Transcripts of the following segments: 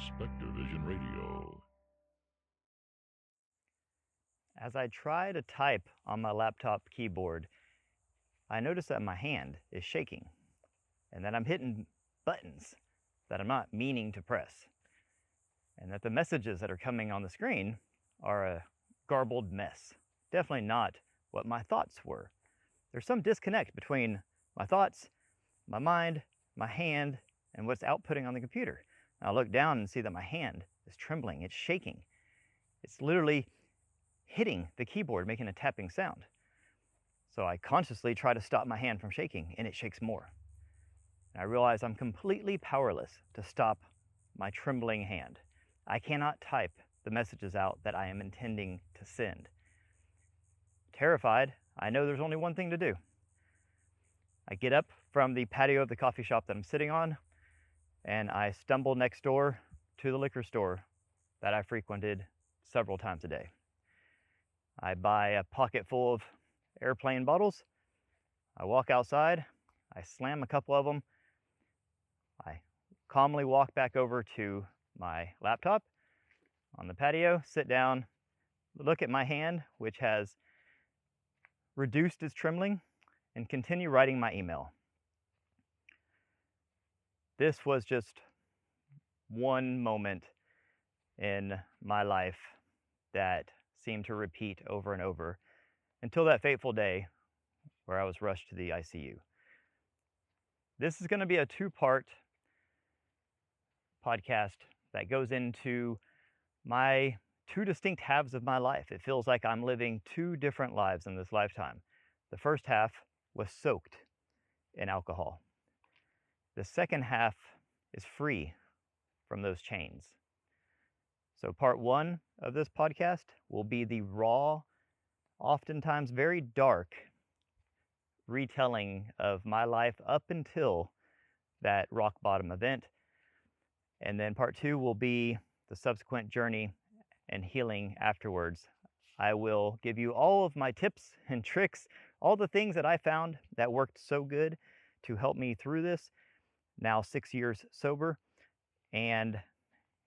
Spectrovision Radio. As I try to type on my laptop keyboard, I notice that my hand is shaking and that I'm hitting buttons that I'm not meaning to press, and that the messages that are coming on the screen are a garbled mess. Definitely not what my thoughts were. There's some disconnect between my thoughts, my mind, my hand, and what's outputting on the computer. I look down and see that my hand is trembling, it's shaking. It's literally hitting the keyboard, making a tapping sound. So I consciously try to stop my hand from shaking, and it shakes more. And I realize I'm completely powerless to stop my trembling hand. I cannot type the messages out that I am intending to send. Terrified, I know there's only one thing to do. I get up from the patio of the coffee shop that I'm sitting on, and I stumble next door to the liquor store that I frequented several times a day. I buy a pocket full of airplane bottles. I walk outside, I slam a couple of them. I calmly walk back over to my laptop on the patio, sit down, look at my hand, which has reduced its trembling, and continue writing my email. This was just one moment in my life that seemed to repeat over and over until that fateful day where I was rushed to the ICU. This is going to be a two-part podcast that goes into my two distinct halves of my life. It feels like I'm living two different lives in this lifetime. The first half was soaked in alcohol. The second half is free from those chains. So part one of this podcast will be the raw, oftentimes very dark retelling of my life up until that rock bottom event. And then part two will be the subsequent journey and healing afterwards. I will give you all of my tips and tricks, all the things that I found that worked so good to help me through this, now 6 years sober, and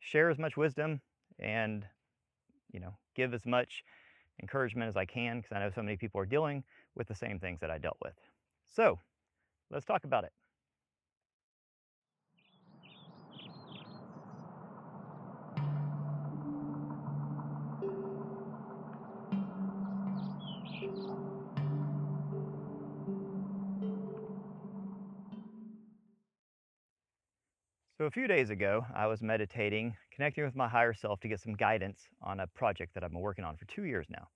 share as much wisdom and give as much encouragement as I can, because I know so many people are dealing with the same things that I dealt with. So let's talk about it. So a few days ago, I was meditating, connecting with my higher self to get some guidance on a project that I've been working on for 2 years now,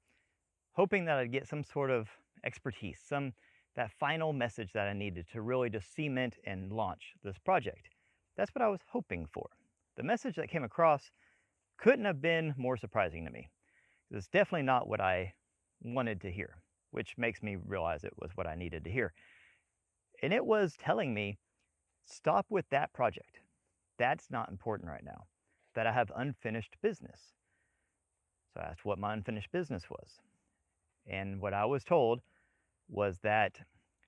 hoping that I'd get some sort of expertise, that final message that I needed to really just cement and launch this project. That's what I was hoping for. The message that came across couldn't have been more surprising to me. It's definitely not what I wanted to hear, which makes me realize it was what I needed to hear. And it was telling me, stop with that project. That's not important right now, that I have unfinished business. So I asked what my unfinished business was. And what I was told was that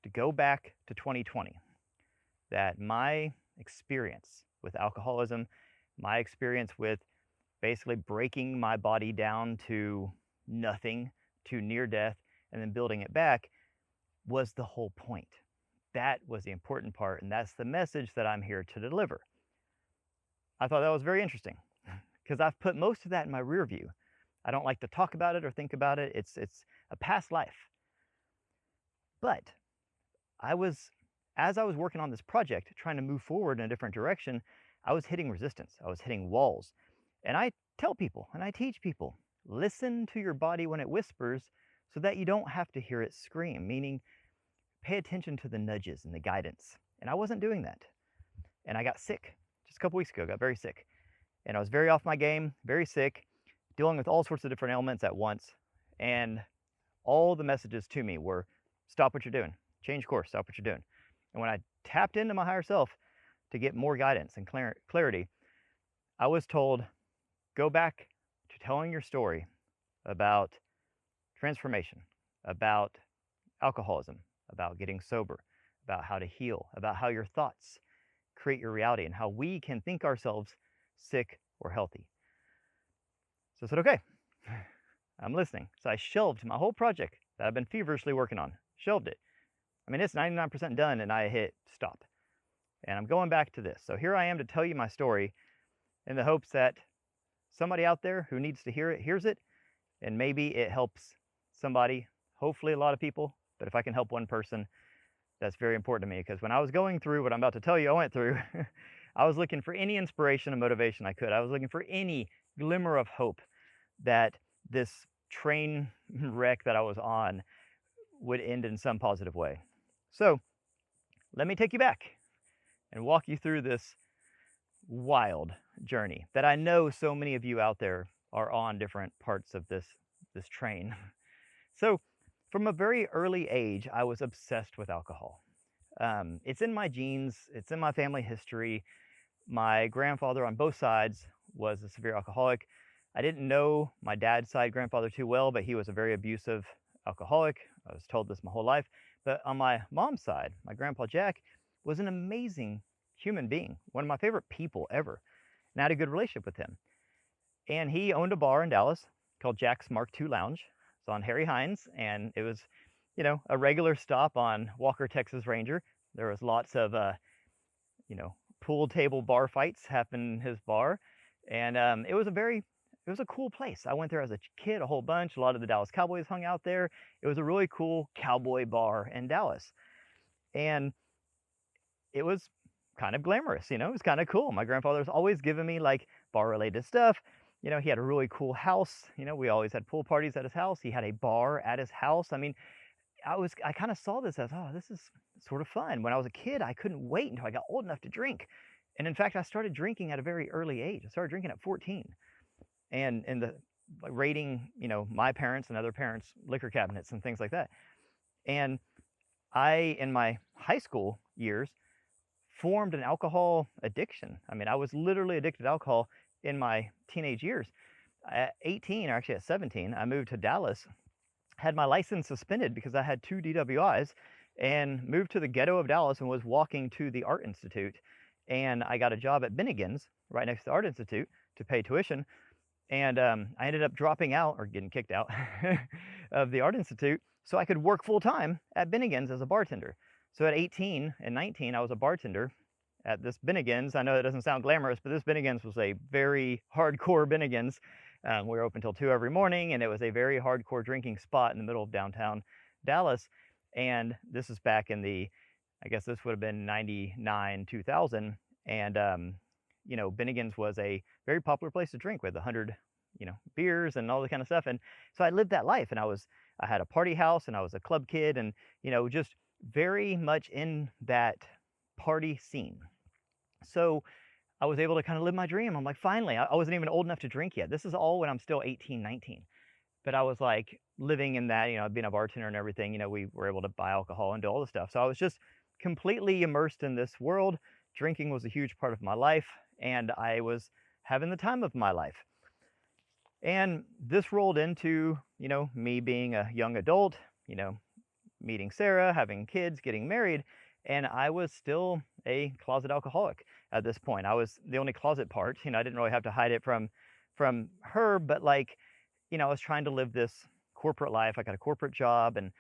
to go back to 2020, that my experience with alcoholism, my experience with basically breaking my body down to nothing, to near death, and then building it back, was the whole point. That was the important part, and that's the message that I'm here to deliver. I thought that was very interesting, because I've put most of that in my rear view. I don't like to talk about it or think about it. It's a past life. But as I was working on this project, trying to move forward in a different direction, I was hitting resistance. I was hitting walls. And I tell people, and I teach people, listen to your body when it whispers so that you don't have to hear it scream, meaning pay attention to the nudges and the guidance. And I wasn't doing that. And I got sick just a couple weeks ago, got very sick. And I was very off my game, very sick, dealing with all sorts of different ailments at once. And all the messages to me were, stop what you're doing, change course, stop what you're doing. And when I tapped into my higher self to get more guidance and clarity, I was told, go back to telling your story about transformation, about alcoholism, about getting sober, about how to heal, about how your thoughts create your reality, and how we can think ourselves sick or healthy. So I said, okay, I'm listening. So I shelved my whole project that I've been feverishly working on, shelved it. I mean, it's 99% done, and I hit stop. And I'm going back to this. So here I am to tell you my story in the hopes that somebody out there who needs to hear it hears it, and maybe it helps somebody, hopefully a lot of people, but if I can help one person, that's very important to me, because when I was going through what I'm about to tell you I went through, I was looking for any inspiration and motivation I could. I was looking for any glimmer of hope that this train wreck that I was on would end in some positive way. So let me take you back and walk you through this wild journey that I know so many of you out there are on different parts of this train. So from a very early age, I was obsessed with alcohol. It's in my genes, it's in my family history. My grandfather on both sides was a severe alcoholic. I didn't know my dad's side grandfather too well, but he was a very abusive alcoholic. I was told this my whole life. But on my mom's side, my grandpa Jack was an amazing human being, one of my favorite people ever. And I had a good relationship with him. And he owned a bar in Dallas called Jack's Mark II Lounge. It's on Harry Hines, and it was, you know, a regular stop on Walker, Texas Ranger. There was lots of, you know, pool table bar fights happen in his bar. And it was a cool place. I went there as a kid, a whole bunch. A lot of the Dallas Cowboys hung out there. It was a really cool cowboy bar in Dallas. And it was kind of glamorous, you know, it was kind of cool. My grandfather was always giving me like bar related stuff. You know, he had a really cool house. You know, we always had pool parties at his house. He had a bar at his house. I mean, I kind of saw this as, oh, this is sort of fun. When I was a kid, I couldn't wait until I got old enough to drink. And in fact, I started drinking at a very early age. I started drinking at 14. And like, raiding, you know, my parents and other parents' liquor cabinets and things like that. And I, in my high school years, formed an alcohol addiction. I mean, I was literally addicted to alcohol in my teenage years. At 18, or actually at 17, I moved to Dallas, had my license suspended because I had 2 DWIs, and moved to the ghetto of Dallas and was walking to the Art Institute. And I got a job at Bennigan's right next to the Art Institute to pay tuition. And I ended up dropping out, or getting kicked out of the Art Institute, so I could work full time at Bennigan's as a bartender. So at 18 and 19, I was a bartender at this Bennigan's. I know it doesn't sound glamorous, but this Bennigan's was a very hardcore Bennigan's. We were open till 2 every morning, and it was a very hardcore drinking spot in the middle of downtown Dallas. And this is back in the, I guess this would have been 99, 2000. And, you know, Bennigan's was a very popular place to drink with 100, you know, beers and all that kind of stuff. And so I lived that life, and I had a party house, and I was a club kid, and, you know, just very much in that party scene. So I was able to kind of live my dream. I'm like, finally, I wasn't even old enough to drink yet. This is all when I'm still 18, 19. But I was like living in that, you know, being a bartender and everything, you know, we were able to buy alcohol and do all this stuff. So I was just completely immersed in this world. Drinking was a huge part of my life, and I was having the time of my life. And this rolled into, you know, me being a young adult, you know, meeting Sarah, having kids, getting married, and I was still a closet alcoholic at this point. I was the only closet part, you know, I didn't really have to hide it from her, but like, you know, I was trying to live this corporate life. I got a corporate job, and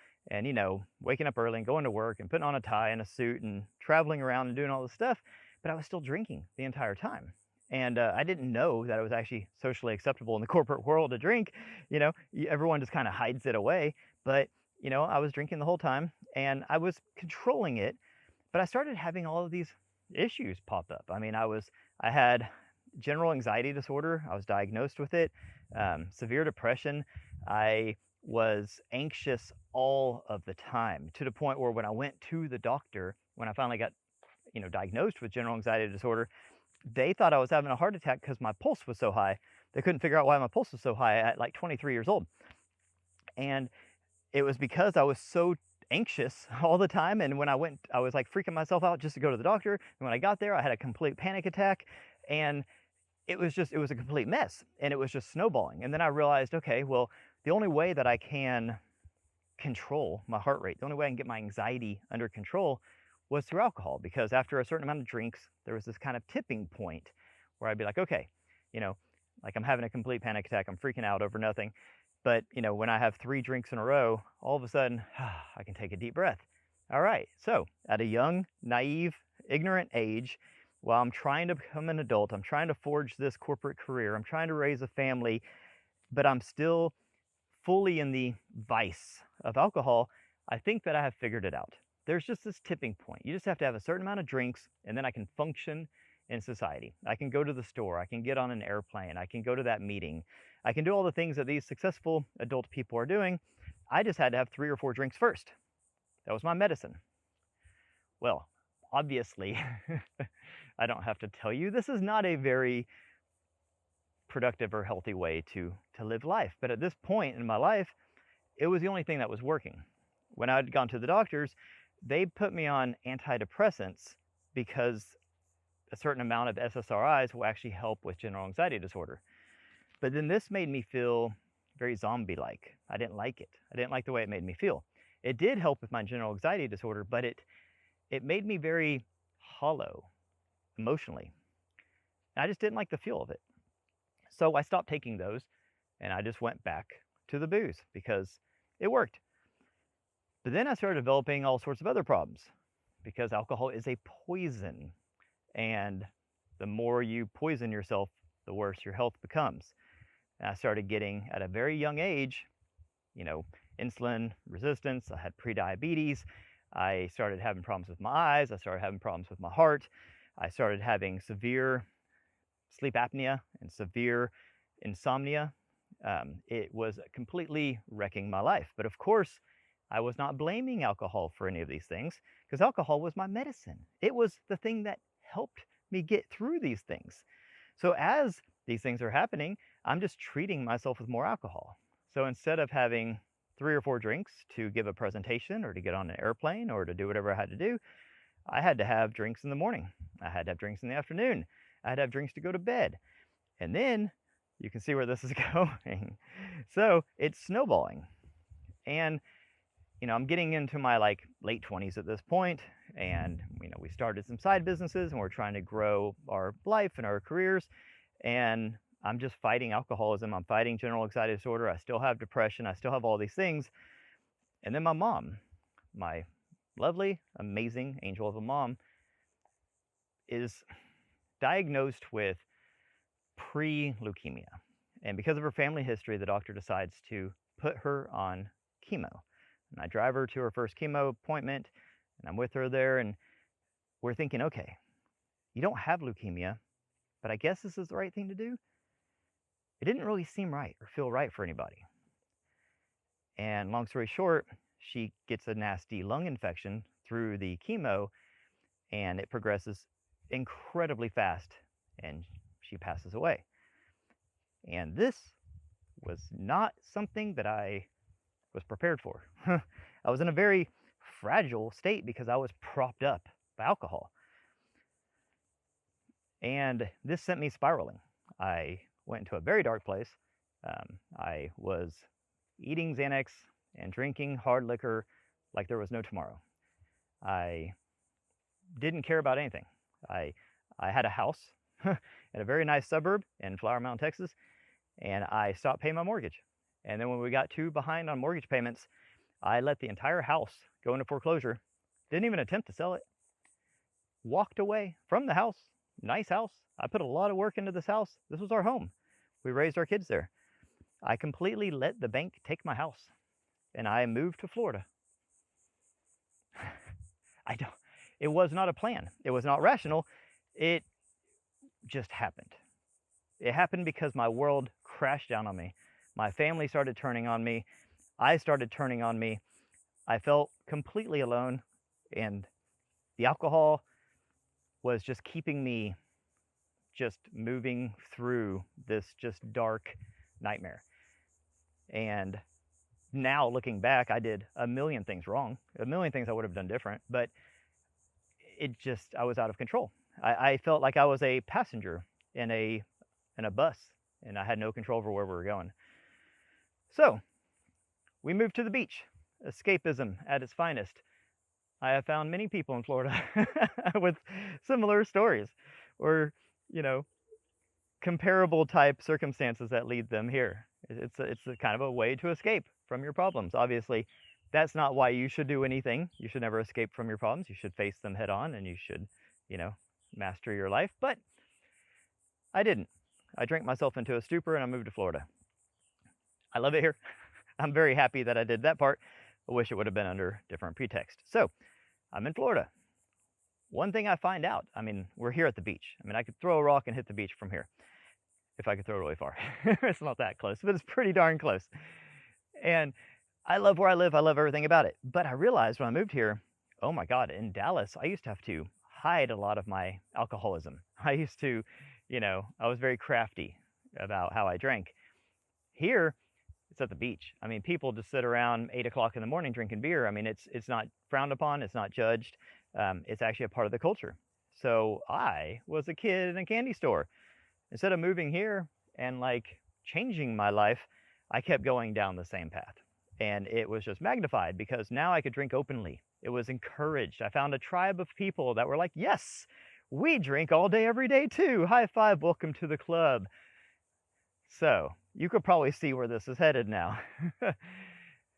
you know, waking up early and going to work and putting on a tie and a suit and traveling around and doing all this stuff, but I was still drinking the entire time. And I didn't know that it was actually socially acceptable in the corporate world to drink. You know, everyone just kind of hides it away, but you know, I was drinking the whole time, and I was controlling it, but I started having all of these issues pop up. I mean, I had general anxiety disorder. I was diagnosed with it, severe depression. I was anxious all of the time, to the point where when I went to the doctor, when I finally got, you know, diagnosed with general anxiety disorder, they thought I was having a heart attack because my pulse was so high. They couldn't figure out why my pulse was so high at like 23 years old. And it was because I was so anxious all the time, and when I went, I was like freaking myself out just to go to the doctor, and when I got there, I had a complete panic attack, and it was a complete mess, and it was just snowballing. And then I realized, okay, well, the only way that I can control my heart rate, the only way I can get my anxiety under control was through alcohol, because after a certain amount of drinks, there was this kind of tipping point where I'd be like, okay, you know, like I'm having a complete panic attack. I'm freaking out over nothing. But, when I have 3 drinks in a row, all of a sudden, I can take a deep breath. All right. So at a young, naive, ignorant age, while I'm trying to become an adult, I'm trying to forge this corporate career, I'm trying to raise a family, but I'm still fully in the vice of alcohol, I think that I have figured it out. There's just this tipping point. You just have to have a certain amount of drinks, and then I can function in society. I can go to the store, I can get on an airplane, I can go to that meeting, I can do all the things that these successful adult people are doing. I just had to have 3 or 4 drinks first. That was my medicine. Well, obviously, I don't have to tell you, this is not a very productive or healthy way to live life. But at this point in my life, it was the only thing that was working. When I'd gone to the doctors, they put me on antidepressants because a certain amount of SSRIs will actually help with general anxiety disorder. But then this made me feel very zombie-like. I didn't like it. I didn't like the way it made me feel. It did help with my general anxiety disorder, but it made me very hollow emotionally. And I just didn't like the feel of it. So I stopped taking those, and I just went back to the booze because it worked. But then I started developing all sorts of other problems because alcohol is a poison. And the more you poison yourself, the worse your health becomes. And I started getting, at a very young age, insulin resistance. I had prediabetes. I started having problems with my eyes. I started having problems with my heart. I started having severe sleep apnea and severe insomnia. It was completely wrecking my life. But of course, I was not blaming alcohol for any of these things because alcohol was my medicine. It was the thing that helped me get through these things. So as these things are happening, I'm just treating myself with more alcohol. So instead of having 3 or 4 drinks to give a presentation or to get on an airplane or to do whatever I had to do, I had to have drinks in the morning. I had to have drinks in the afternoon. I had to have drinks to go to bed. And then you can see where this is going. So it's snowballing. And I'm getting into my late 20s at this point, and we started some side businesses and we're trying to grow our life and our careers, and I'm just fighting alcoholism. I'm fighting general anxiety disorder. I still have depression. I still have all these things. And then my mom, my lovely, amazing angel of a mom, is diagnosed with pre-leukemia. And because of her family history, the doctor decides to put her on chemo. And I drive her to her first chemo appointment, and I'm with her there, and we're thinking, okay, you don't have leukemia, but I guess this is the right thing to do. It didn't really seem right or feel right for anybody. And long story short, she gets a nasty lung infection through the chemo, and it progresses incredibly fast, and she passes away. And this was not something that I was prepared for. I was in a very fragile state because I was propped up by alcohol. And this sent me spiraling. I went into a very dark place. I was eating Xanax and drinking hard liquor like there was no tomorrow. I didn't care about anything. I had a house in a very nice suburb in Flower Mound, Texas, and I stopped paying my mortgage. And then when we got too behind on mortgage payments, I let the entire house go into foreclosure. Didn't even attempt to sell it. Walked away from the house. Nice house. I put a lot of work into this house. This was our home. We raised our kids there. I completely let the bank take my house, and I moved to Florida. It was not a plan. It was not rational. It just happened. It happened because my world crashed down on me. My family started turning on me. I started turning on me. I felt completely alone, and the alcohol was just keeping me just moving through this just dark nightmare. And now looking back, I did a million things wrong, a million things I would have done different, but I was out of control. I felt like I was a passenger in a bus, and I had no control over where we were going. So we moved to the beach. Escapism at its finest. I have found many people in Florida with similar stories, or comparable type circumstances that lead them here. It's a kind of a way to escape from your problems. Obviously, that's not why you should do anything. You should never escape from your problems. You should face them head on, and you should, you know, master your life. But I didn't. I drank myself into a stupor and I moved to Florida. I love it here. I'm very happy that I did that part. I wish it would have been under different pretext. So I'm in Florida. One thing I find out, I mean, we're here at the beach. I mean, I could throw a rock and hit the beach from here if I could throw it really far. It's not that close, but it's pretty darn close. And I love where I live. I love everything about it. But I realized when I moved here, oh my God, in Dallas, I used to have to hide a lot of my alcoholism. I used to, I was very crafty about how I drank. Here, it's at the beach. I mean, people just sit around 8 o'clock in the morning drinking beer. I mean, it's not frowned upon. It's not judged. It's actually a part of the culture. So I was a kid in a candy store. Instead of moving here and like changing my life, I kept going down the same path. And it was just magnified because now I could drink openly. It was encouraged. I found a tribe of people that were like, yes, we drink all day, every day too. High five, welcome to the club. So you could probably see where this is headed now.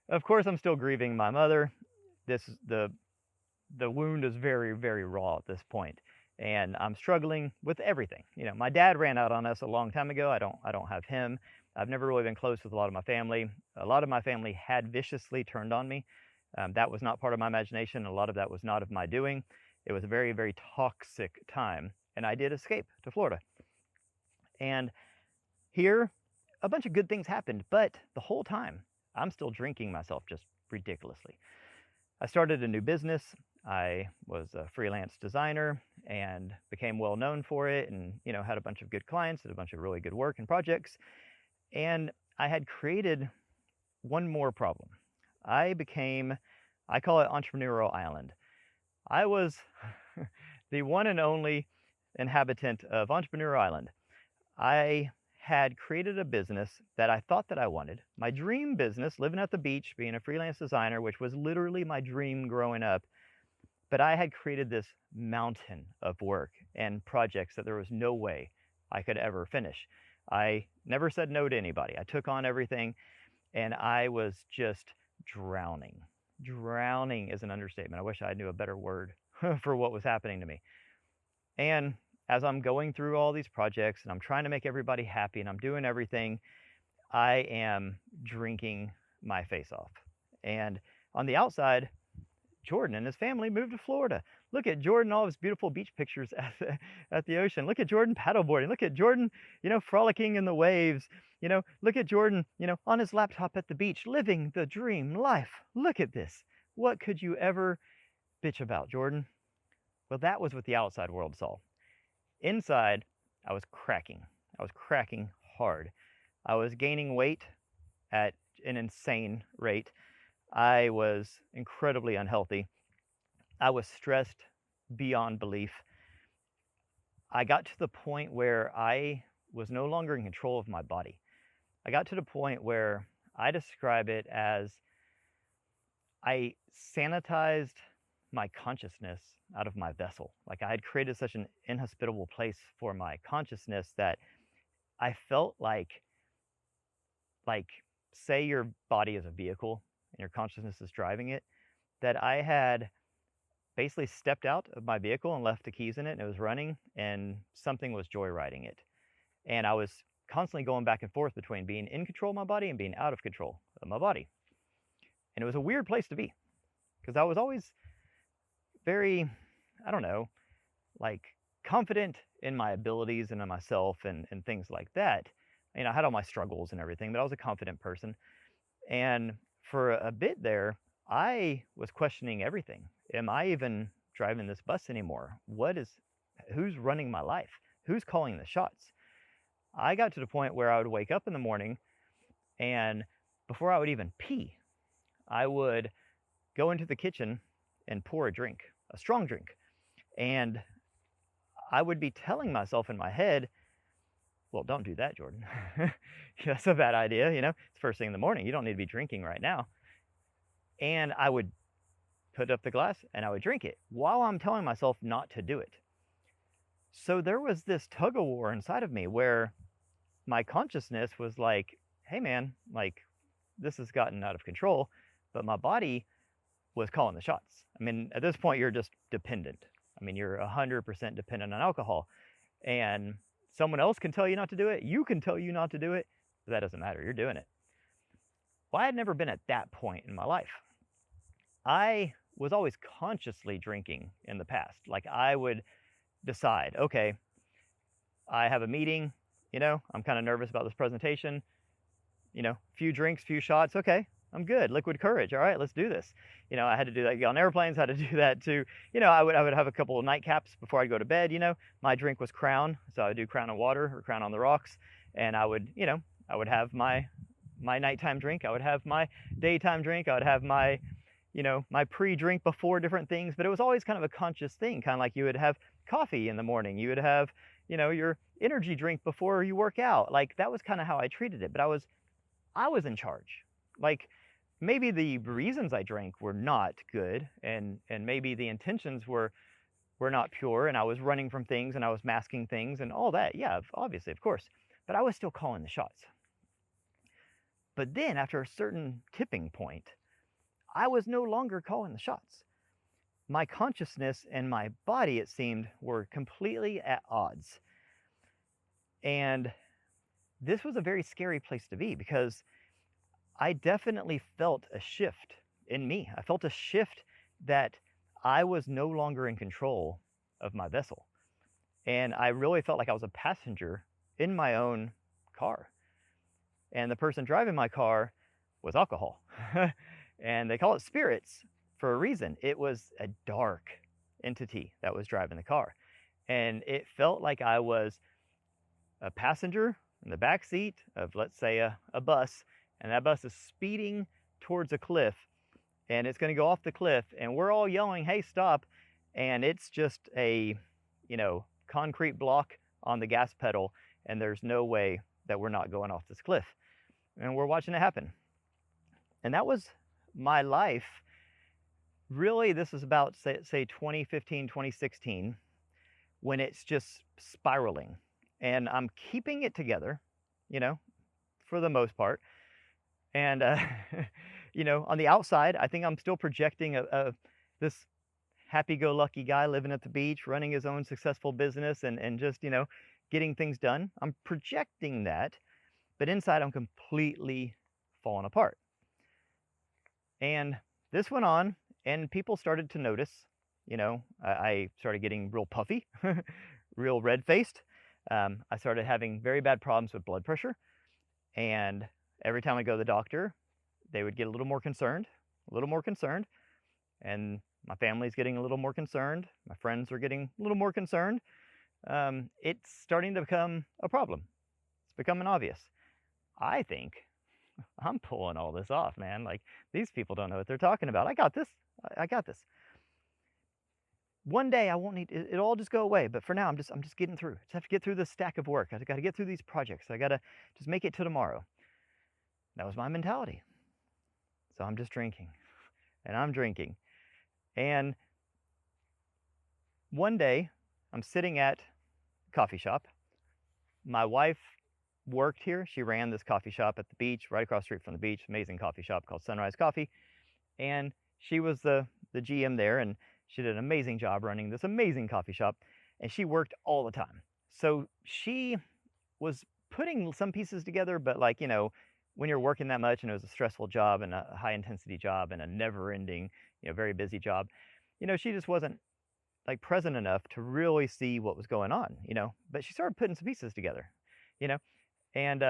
Of course, I'm still grieving my mother. The wound is very, very raw at this point, and I'm struggling with everything. My dad ran out on us a long time ago. I don't have him. I've never really been close with a lot of my family. A lot of my family had viciously turned on me. That was not part of my imagination. A lot of that was not of my doing. It was a very, very toxic time, and I did escape to Florida. And here, a bunch of good things happened, but the whole time, I'm still drinking myself just ridiculously. I started a new business. I was a freelance designer and became well known for it, and had a bunch of good clients, did a bunch of really good work and projects. And I had created one more problem. I call it Entrepreneurial Island. I was the one and only inhabitant of Entrepreneurial Island. I had created a business that I thought that I wanted. My dream business, living at the beach, being a freelance designer, which was literally my dream growing up. But I had created this mountain of work and projects that there was no way I could ever finish. I never said no to anybody. I took on everything, and I was just drowning. Drowning is an understatement. I wish I knew a better word for what was happening to me. And as I'm going through all these projects and I'm trying to make everybody happy and I'm doing everything, I am drinking my face off. And on the outside, Jordan and his family moved to Florida. Look at Jordan, all of his beautiful beach pictures at the ocean. Look at Jordan paddleboarding. Look at Jordan, frolicking in the waves. Look at Jordan, on his laptop at the beach, living the dream life. Look at this. What could you ever bitch about, Jordan? Well, that was what the outside world saw. Inside, I was cracking. I was cracking hard. I was gaining weight at an insane rate. I was incredibly unhealthy. I was stressed beyond belief. I got to the point where I was no longer in control of my body. I got to the point where I describe it as I sanitized my consciousness out of my vessel. Like I had created such an inhospitable place for my consciousness that I felt like say your body is a vehicle and your consciousness is driving it, that I had basically stepped out of my vehicle and left the keys in it, and it was running, and something was joyriding it. And I was constantly going back and forth between being in control of my body and being out of control of my body. And it was a weird place to be, because I was always very, confident in my abilities and in myself and things like that. I had all my struggles and everything, but I was a confident person. And for a bit there, I was questioning everything. Am I even driving this bus anymore? Who's running my life? Who's calling the shots? I got to the point where I would wake up in the morning, and before I would even pee, I would go into the kitchen and pour a drink, a strong drink. And I would be telling myself in my head, well, don't do that, Jordan. That's a bad idea, It's first thing in the morning. You don't need to be drinking right now. And I would put up the glass and I would drink it while I'm telling myself not to do it. So there was this tug of war inside of me where my consciousness was like, hey man, like this has gotten out of control, but my body was calling the shots. I mean, at this point, you're just dependent. I mean, you're 100% dependent on alcohol, and someone else can tell you not to do it. You can tell you not to do it, but that doesn't matter. You're doing it. Well, I had never been at that point in my life. I was always consciously drinking in the past. Like I would decide, okay, I have a meeting, I'm kind of nervous about this presentation, few drinks, few shots, okay, I'm good. Liquid courage, all right, let's do this. I had to do that, get on airplanes, had to do that too. I would have a couple of nightcaps before I'd go to bed. My drink was Crown, so I would do Crown on water or Crown on the rocks, and I would have my nighttime drink, I would have my daytime drink, I would have my my pre-drink before different things, but it was always kind of a conscious thing, kind of like you would have coffee in the morning, you would have your energy drink before you work out. Like that was kind of how I treated it, but I was in charge. Like maybe the reasons I drank were not good, and maybe the intentions were not pure, and I was running from things and I was masking things and all that. Yeah, obviously, of course, but I was still calling the shots. But then after a certain tipping point, I was no longer calling the shots. My consciousness and my body, it seemed, were completely at odds. And this was a very scary place to be because I definitely felt a shift in me. I felt a shift that I was no longer in control of my vessel. And I really felt like I was a passenger in my own car. And the person driving my car was alcohol. And they call it spirits for a reason. It was a dark entity that was driving the car. And it felt like I was a passenger in the back seat of, let's say, a bus, and that bus is speeding towards a cliff, and it's going to go off the cliff, and we're all yelling, hey, stop, and it's just a, concrete block on the gas pedal, and there's no way that we're not going off this cliff. And we're watching it happen. And that was my life. Really, this is about, say 2015, 2016, when it's just spiraling. And I'm keeping it together, for the most part. And, on the outside, I think I'm still projecting this happy-go-lucky guy living at the beach, running his own successful business and just, getting things done. I'm projecting that, but inside I'm completely falling apart. And this went on, and people started to notice, I started getting real puffy, real red-faced. I started having very bad problems with blood pressure. And every time I go to the doctor, they would get a little more concerned. And my family's getting a little more concerned. My friends are getting a little more concerned. It's starting to become a problem. It's becoming obvious. I think I'm pulling all this off, man. Like, these people don't know what they're talking about. I got this. I got this. One day I won't need it. It'll all just go away. But for now, I'm just getting through. Just have to get through this stack of work. I got to get through these projects. I got to just make it to tomorrow. That was my mentality. So I'm just drinking, and I'm drinking. And one day I'm sitting at a coffee shop. My wife worked here. She ran this coffee shop at the beach, right across the street from the beach. Amazing coffee shop called Sunrise Coffee. And she was the GM there, and she did an amazing job running this amazing coffee shop, and she worked all the time. So she was putting some pieces together, but like, when you're working that much and it was a stressful job and a high intensity job and a never ending, very busy job, she just wasn't like present enough to really see what was going on, but she started putting some pieces together, and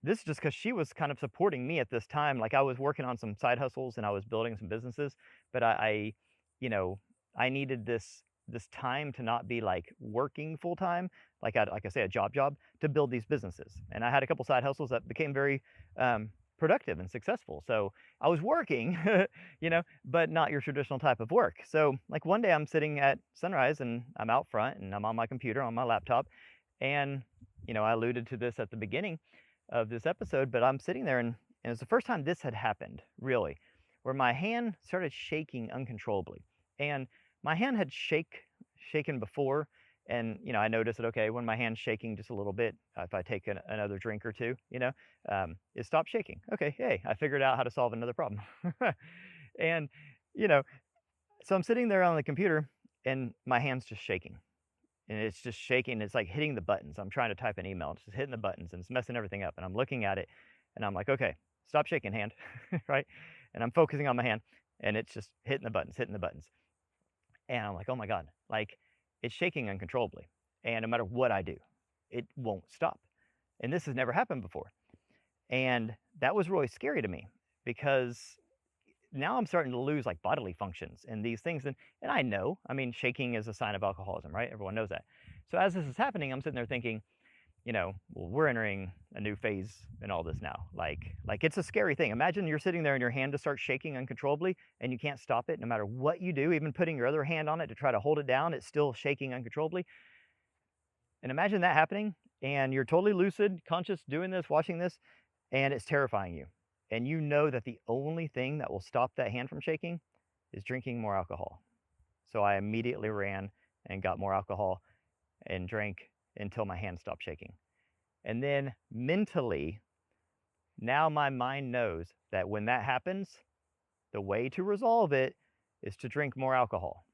this is just because she was kind of supporting me at this time. Like I was working on some side hustles and I was building some businesses, but I needed this time to not be like working full time, like I say, a job to build these businesses. And I had a couple side hustles that became very productive and successful. So I was working, but not your traditional type of work. So like one day I'm sitting at Sunrise and I'm out front and I'm on my computer, on my laptop. And, I alluded to this at the beginning of this episode, but I'm sitting there and it's the first time this had happened, really, where my hand started shaking uncontrollably. And my hand had shaken before, And, I notice that, okay, when my hand's shaking just a little bit, if I take another drink or two, it stops shaking. Okay, hey, I figured out how to solve another problem. And, you know, so I'm sitting there on the computer and my hand's just shaking. And it's just shaking. It's like hitting the buttons. I'm trying to type an email. It's just hitting the buttons and it's messing everything up. And I'm looking at it and I'm like, okay, stop shaking, hand, right? And I'm focusing on my hand and it's just hitting the buttons, hitting the buttons. And I'm like, oh my God, like it's shaking uncontrollably. And no matter what I do, it won't stop. And this has never happened before. And that was really scary to me because now I'm starting to lose like bodily functions and these things. And I know, I mean, shaking is a sign of alcoholism, right? Everyone knows that. So as this is happening, I'm sitting there thinking, well, we're entering a new phase in all this now. Like it's a scary thing. Imagine you're sitting there and your hand just starts shaking uncontrollably and you can't stop it no matter what you do, even putting your other hand on it to try to hold it down, it's still shaking uncontrollably. And imagine that happening and you're totally lucid, conscious, doing this, watching this, and it's terrifying you. And you know that the only thing that will stop that hand from shaking is drinking more alcohol. So I immediately ran and got more alcohol and drank until my hand stopped shaking. And then mentally, now my mind knows that when that happens, the way to resolve it is to drink more alcohol.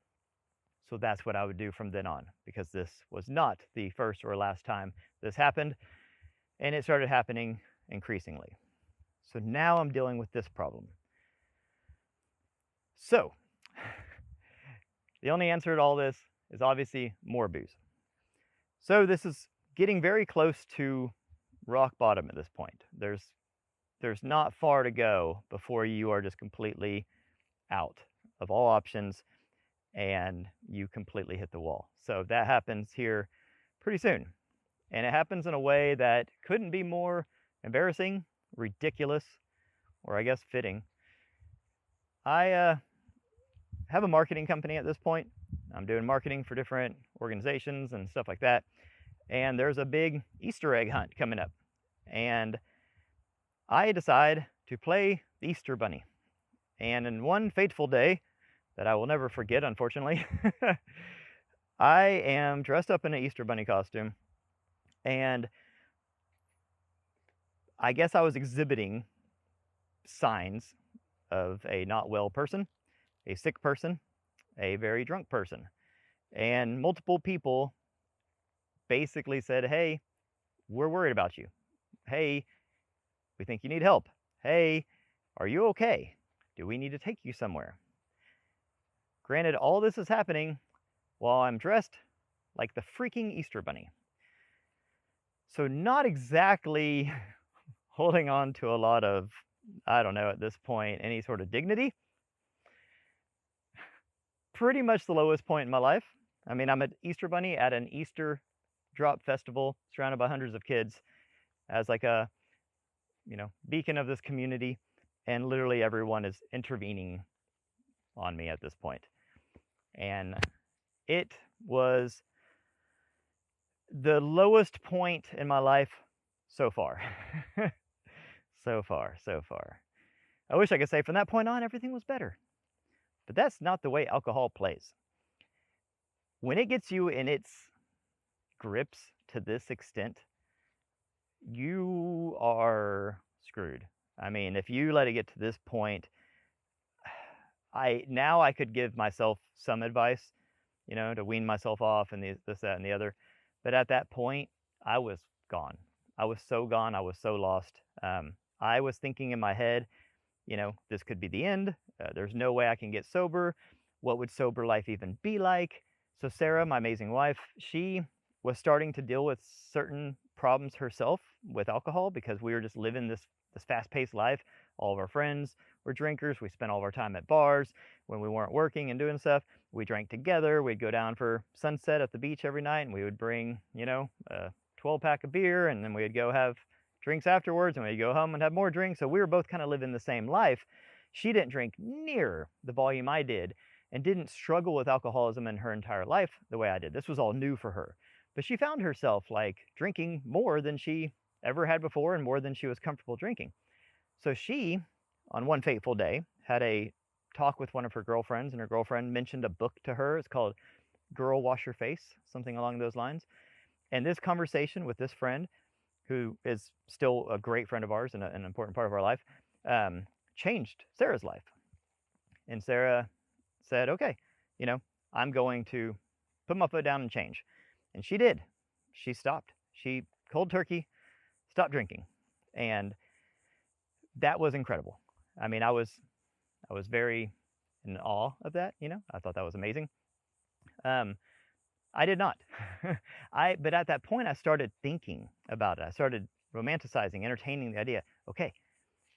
So that's what I would do from then on, because this was not the first or last time this happened, and it started happening increasingly. So now I'm dealing with this problem. So the only answer to all this is obviously more booze. So this is getting very close to rock bottom at this point. There's not far to go before you are just completely out of all options and you completely hit the wall. So that happens here pretty soon. And it happens in a way that couldn't be more embarrassing, ridiculous, or I guess fitting. I have a marketing company at this point. I'm doing marketing for different organizations and stuff like that. And there's a big Easter egg hunt coming up. And I decide to play the Easter Bunny. And in one fateful day that I will never forget, unfortunately, I am dressed up in an Easter Bunny costume. And I guess I was exhibiting signs of a not well person, a sick person, a very drunk person. And multiple people basically said, hey, we're worried about you. Hey, we think you need help. Hey, are you okay? Do we need to take you somewhere? Granted, all this is happening while I'm dressed like the freaking Easter Bunny. So not exactly holding on to a lot of, I don't know, at this point, any sort of dignity. Pretty much the lowest point in my life. I mean, I'm an Easter Bunny at an Easter drop festival surrounded by hundreds of kids as like a, beacon of this community, and literally everyone is intervening on me at this point. And it was the lowest point in my life so far. So far. I wish I could say from that point on everything was better. But that's not the way alcohol plays. When it gets you in its grips to this extent, you are screwed. I mean, if you let it get to this point, I could give myself some advice, to wean myself off and this, that, and the other. But at that point, I was gone. I was so gone. I was so lost. I was thinking in my head, this could be the end. There's no way I can get sober. What would sober life even be like? So Sarah, my amazing wife, she was starting to deal with certain problems herself with alcohol because we were just living this fast-paced life. All of our friends were drinkers. We spent all of our time at bars. When we weren't working and doing stuff, we drank together. We'd go down for sunset at the beach every night, and we would bring, a 12-pack of beer, and then we'd go have drinks afterwards, and we'd go home and have more drinks. So we were both kind of living the same life. She didn't drink near the volume I did and didn't struggle with alcoholism in her entire life the way I did. This was all new for her. But she found herself like drinking more than she ever had before and more than she was comfortable drinking. So she, on one fateful day, had a talk with one of her girlfriends, and her girlfriend mentioned a book to her. It's called girl wash your face, something along those lines. And this conversation with this friend, who is still a great friend of ours and an important part of our life, changed Sarah's life. And Sarah said, okay, you know, I'm going to put my foot down and change. And she did. She stopped. She cold turkey stopped drinking. And that was incredible. I mean, I was very in awe of that, you know. I thought that was amazing. I did not. But at that point I started thinking about it. I started romanticizing, entertaining the idea, okay,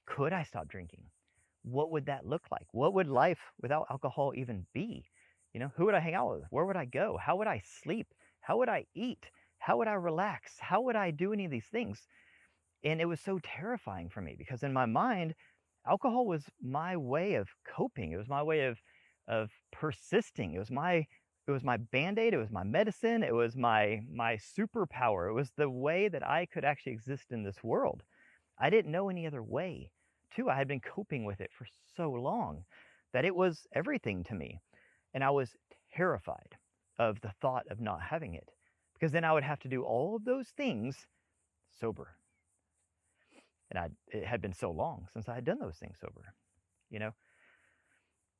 could I stop drinking? What would that look like? What would life without alcohol even be? You know, who would I hang out with? Where would I go? How would I sleep? How would I eat? How would I relax? How would I do any of these things? And it was so terrifying for me because in my mind, alcohol was my way of coping. It was my way of persisting. It was my band-aid. It was my medicine. It was my superpower. It was the way that I could actually exist in this world. I didn't know any other way. Too, I had been coping with it for so long that it was everything to me. And I was terrified of the thought of not having it, because then I would have to do all of those things sober. And it had been so long since I had done those things sober, you know?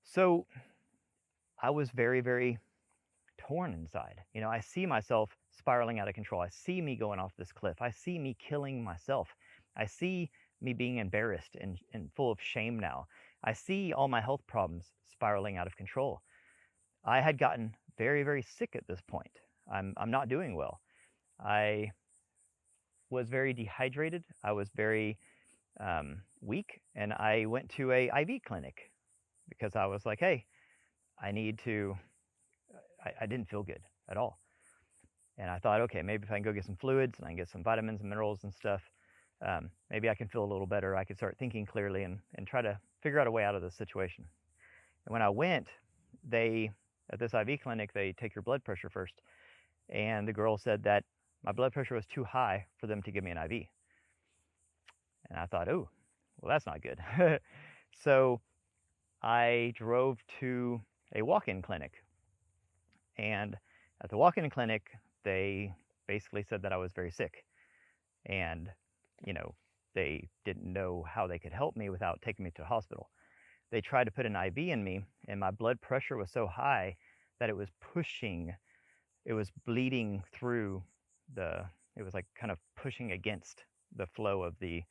So I was very, very torn inside. You know, I see myself spiraling out of control. I see me going off this cliff. I see me killing myself. I see me being embarrassed and full of shame now. I see all my health problems spiraling out of control. I had gotten very, very sick at this point. I'm not doing well. I was very dehydrated. I was very weak, and I went to a IV clinic because I was like, hey, I need to, I didn't feel good at all. And I thought, okay, maybe if I can go get some fluids and I can get some vitamins and minerals and stuff, maybe I can feel a little better. I could start thinking clearly and try to figure out a way out of this situation. And when I went, at this IV clinic, they take your blood pressure first. And the girl said that my blood pressure was too high for them to give me an IV. And I thought, oh, well, that's not good. So I drove to a walk-in clinic. And at the walk-in clinic, they basically said that I was very sick. And, you know, they didn't know how they could help me without taking me to a hospital. They tried to put an IV in me, and my blood pressure was so high that it was bleeding through it was like kind of pushing against the flow of the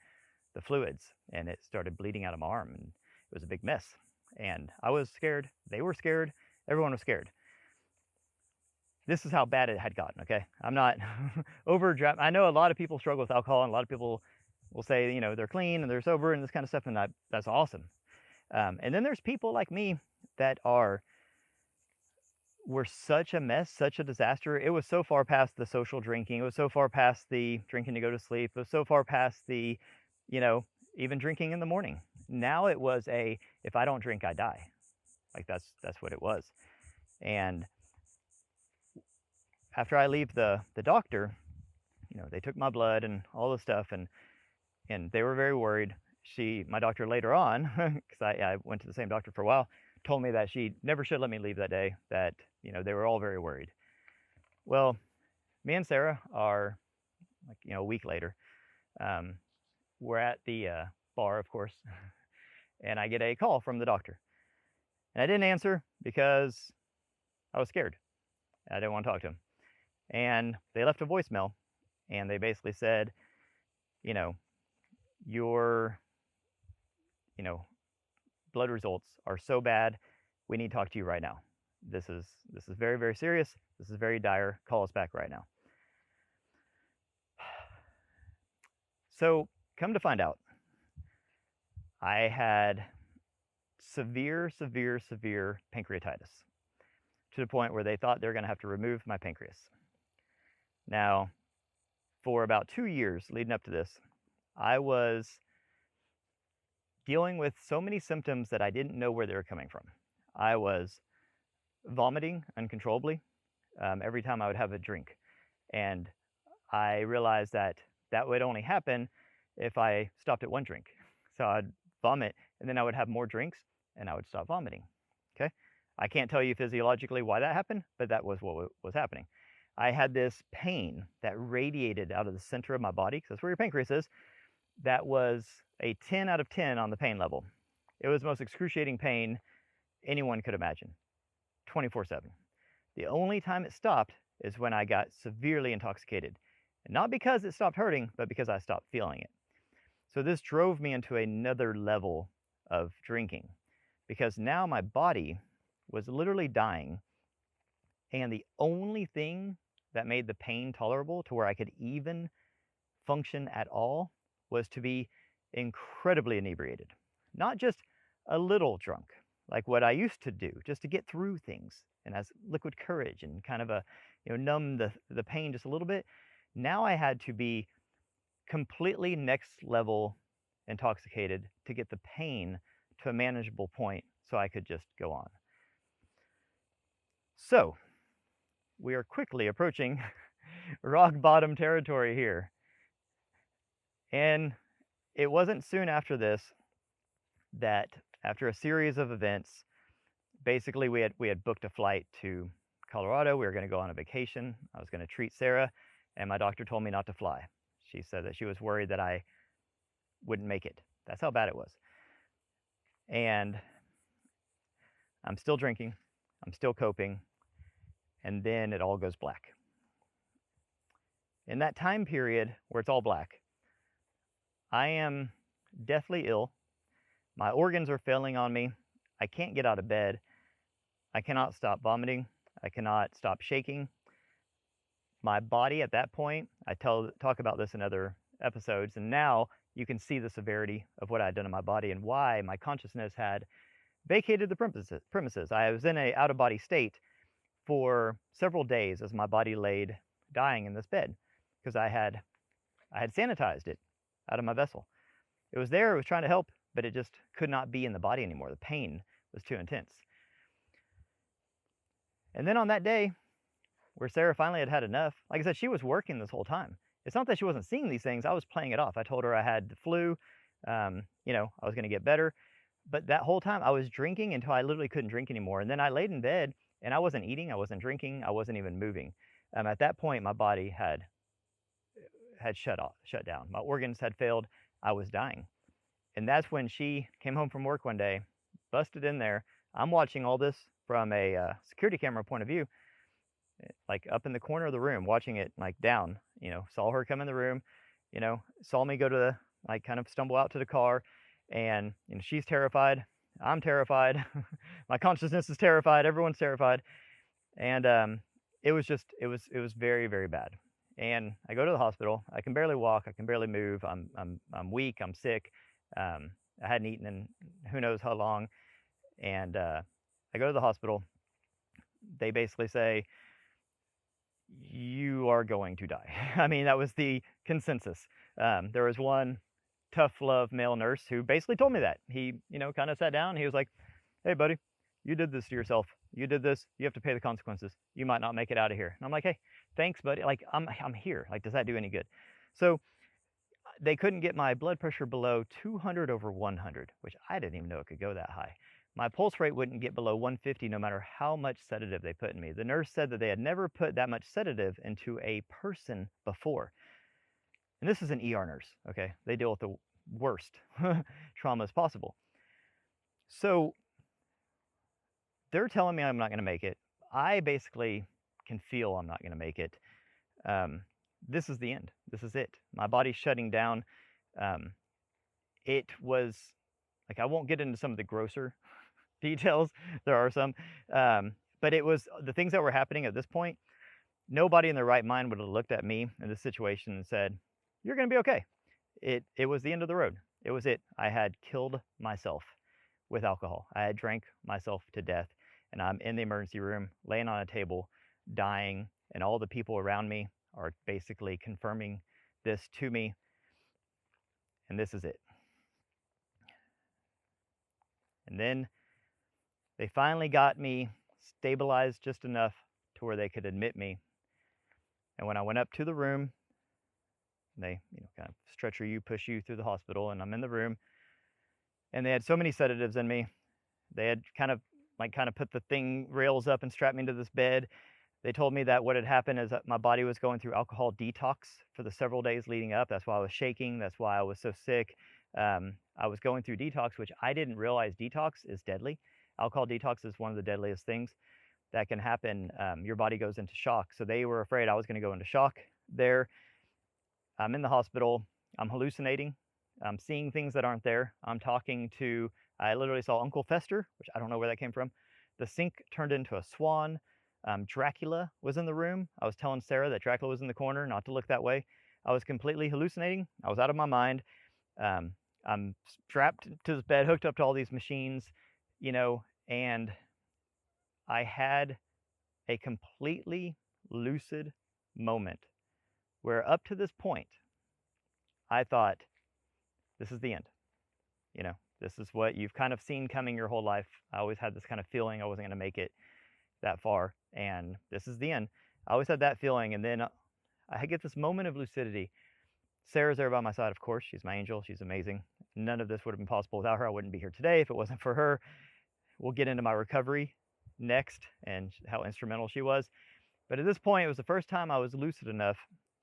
fluids, and it started bleeding out of my arm, and it was a big mess. And I was scared. They were scared. Everyone was scared. This is how bad it had gotten, okay? I'm not over-dramatic. I know a lot of people struggle with alcohol, and a lot of people will say, you know, they're clean and they're sober and this kind of stuff, and that's awesome. And then there's people like me that were such a mess, such a disaster. It was so far past the social drinking. It was so far past the drinking to go to sleep. It was so far past the, you know, even drinking in the morning. Now it was if I don't drink, I die. Like that's what it was. And after I leave the doctor, you know, they took my blood and all the stuff, and they were very worried. My doctor later on, because I went to the same doctor for a while, told me that she never should let me leave that day, that, you know, they were all very worried. Well, me and Sarah are, like, you know, a week later, we're at the bar, of course, and I get a call from the doctor. And I didn't answer because I was scared. I didn't want to talk to him. And they left a voicemail, and they basically said, you know, your, you know, blood results are so bad, we need to talk to you right now. This is very, very serious. This is very dire. Call us back right now. So come to find out, I had severe, severe, severe pancreatitis, to the point where they thought they were going to have to remove my pancreas. Now, for about 2 years leading up to this, I was dealing with so many symptoms that I didn't know where they were coming from. I was vomiting uncontrollably every time I would have a drink. And I realized that would only happen if I stopped at one drink. So I'd vomit, and then I would have more drinks, and I would stop vomiting. Okay? I can't tell you physiologically why that happened, but that was what was happening. I had this pain that radiated out of the center of my body, because that's where your pancreas is, that was a 10 out of 10 on the pain level. It was the most excruciating pain anyone could imagine, 24/7. The only time it stopped is when I got severely intoxicated. And not because it stopped hurting, but because I stopped feeling it. So this drove me into another level of drinking, because now my body was literally dying, and the only thing that made the pain tolerable to where I could even function at all was to be incredibly inebriated. Not just a little drunk, like what I used to do, just to get through things and as liquid courage and kind of numb the pain just a little bit. Now I had to be completely next level intoxicated to get the pain to a manageable point so I could just go on. So we are quickly approaching rock bottom territory here. And it wasn't soon after this that, after a series of events, basically we had booked a flight to Colorado. We were going to go on a vacation. I was going to treat Sarah, and my doctor told me not to fly. She said that she was worried that I wouldn't make it. That's how bad it was. And I'm still drinking. I'm still coping. And then it all goes black. In that time period where it's all black, I am deathly ill. My organs are failing on me. I can't get out of bed. I cannot stop vomiting. I cannot stop shaking. My body at that point, I talk about this in other episodes, and now you can see the severity of what I had done in my body and why my consciousness had vacated the premises. I was in an out-of-body state for several days as my body laid dying in this bed, because I had sanitized it out of my vessel. It was there, it was trying to help, but it just could not be in the body anymore. The pain was too intense. And then on that day, where Sarah finally had had enough, like I said, she was working this whole time. It's not that she wasn't seeing these things. I was playing it off. I told her I had the flu, I was going to get better. But that whole time I was drinking until I literally couldn't drink anymore. And then I laid in bed and I wasn't eating, I wasn't drinking, I wasn't even moving. At that point, my body had shut down. My organs had failed. I was dying. And that's when she came home from work one day, busted in there. I'm watching all this from a security camera point of view, like up in the corner of the room, watching it like down, saw her come in the room, saw me go to kind of stumble out to the car, and she's terrified. I'm terrified. My consciousness is terrified. Everyone's terrified. And it was very, very bad. And I go to the hospital. I can barely walk. I can barely move. I'm weak. I'm sick. I hadn't eaten in who knows how long. And I go to the hospital. They basically say, you are going to die. I mean, that was the consensus. There was one tough love male nurse who basically told me that. He, kind of sat down. He was like, hey, buddy, you did this to yourself. You did this. You have to pay the consequences. You might not make it out of here. And I'm like, hey, thanks, buddy. Like, I'm here. Like, does that do any good? So they couldn't get my blood pressure below 200/100, which I didn't even know it could go that high. My pulse rate wouldn't get below 150 no matter how much sedative they put in me. The nurse said that they had never put that much sedative into a person before. And this is an ER nurse, okay? They deal with the worst traumas possible. So they're telling me I'm not going to make it. I basically can feel I'm not going to make it. This is the end. This is it. My body's shutting down. It was like, I won't get into some of the grosser details. There are some. But it was the things that were happening at this point. Nobody in their right mind would have looked at me in this situation and said, you're going to be okay. It was the end of the road. It was it. I had killed myself with alcohol. I had drank myself to death, and I'm in the emergency room, laying on a table, dying, and all the people around me are basically confirming this to me, and this is it. And then they finally got me stabilized just enough to where they could admit me. And when I went up to the room, they kind of stretcher you, push you through the hospital, and I'm in the room, and they had so many sedatives in me. They had kind of like kind of put the thing rails up and strapped me into this bed. They told me that what had happened is that my body was going through alcohol detox for the several days leading up. That's why I was shaking. That's why I was so sick. I was going through detox, which I didn't realize detox is deadly. Alcohol detox is one of the deadliest things that can happen. Your body goes into shock. So they were afraid I was going to go into shock there. I'm in the hospital. I'm hallucinating. I'm seeing things that aren't there. I literally saw Uncle Fester, which I don't know where that came from. The sink turned into a swan. Dracula was in the room. I was telling Sarah that Dracula was in the corner, not to look that way. I was completely hallucinating. I was out of my mind. I'm strapped to this bed, hooked up to all these machines, and I had a completely lucid moment where up to this point, I thought, this is the end. This is what you've kind of seen coming your whole life. I always had this kind of feeling I wasn't going to make it that far, and this is the end. I always had that feeling, and then I get this moment of lucidity. Sarah's there by my side, of course. She's my angel. She's amazing. None of this would have been possible without her. I wouldn't be here today if it wasn't for her. We'll get into my recovery next and how instrumental she was. But at this point, it was the first time I was lucid enough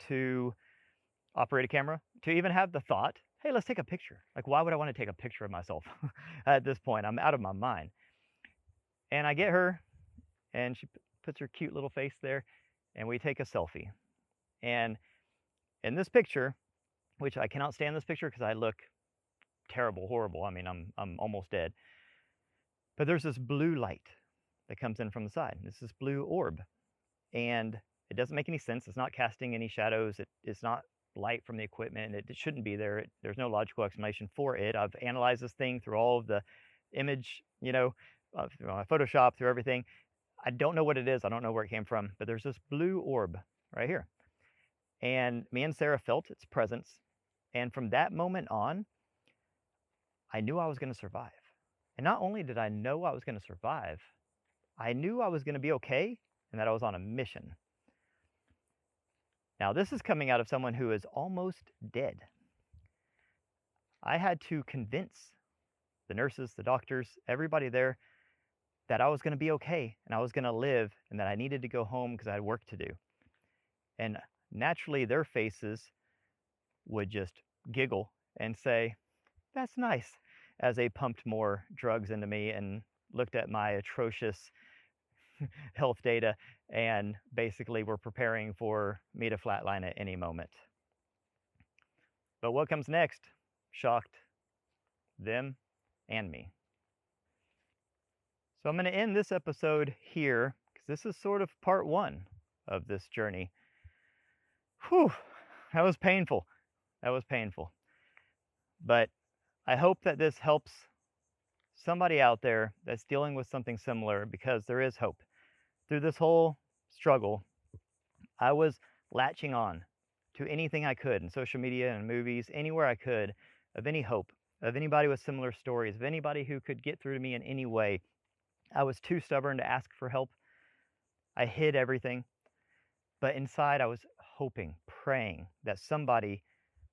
to operate a camera, to even have the thought, hey, let's take a picture. Like, why would I want to take a picture of myself at this point? I'm out of my mind. And I get her, and she puts her cute little face there, and we take a selfie. And in this picture, which I cannot stand this picture because I look terrible, horrible. I mean, I'm almost dead. But there's this blue light that comes in from the side. It's this blue orb. And it doesn't make any sense. It's not casting any shadows. It's not light from the equipment. It shouldn't be there. There's no logical explanation for it. I've analyzed this thing through all of the image, through my Photoshop, through everything. I don't know what it is. I don't know where it came from. But there's this blue orb right here. And me and Sarah felt its presence. And from that moment on, I knew I was going to survive. And not only did I know I was going to survive, I knew I was going to be okay and that I was on a mission. Now, this is coming out of someone who is almost dead. I had to convince the nurses, the doctors, everybody there that I was going to be okay and I was going to live and that I needed to go home because I had work to do. And naturally, their faces would just giggle and say, that's nice, as they pumped more drugs into me and looked at my atrocious health data and basically were preparing for me to flatline at any moment. But what comes next shocked them and me. So I'm going to end this episode here because this is sort of part one of this journey. Whew, that was painful. That was painful. But I hope that this helps somebody out there that's dealing with something similar, because there is hope. Through this whole struggle, I was latching on to anything I could in social media and movies, anywhere I could, of any hope, of anybody with similar stories, of anybody who could get through to me in any way. I was too stubborn to ask for help. I hid everything. But inside, I was hoping, praying that somebody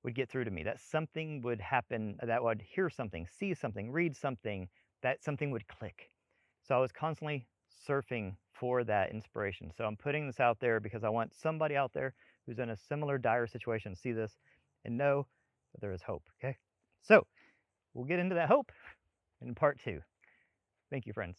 would get through to me, that something would happen, that I would hear something, see something, read something, that something would click. So I was constantly surfing for that inspiration. So I'm putting this out there because I want somebody out there who's in a similar dire situation to see this and know that there is hope, okay? So we'll get into that hope in part two. Thank you, friends.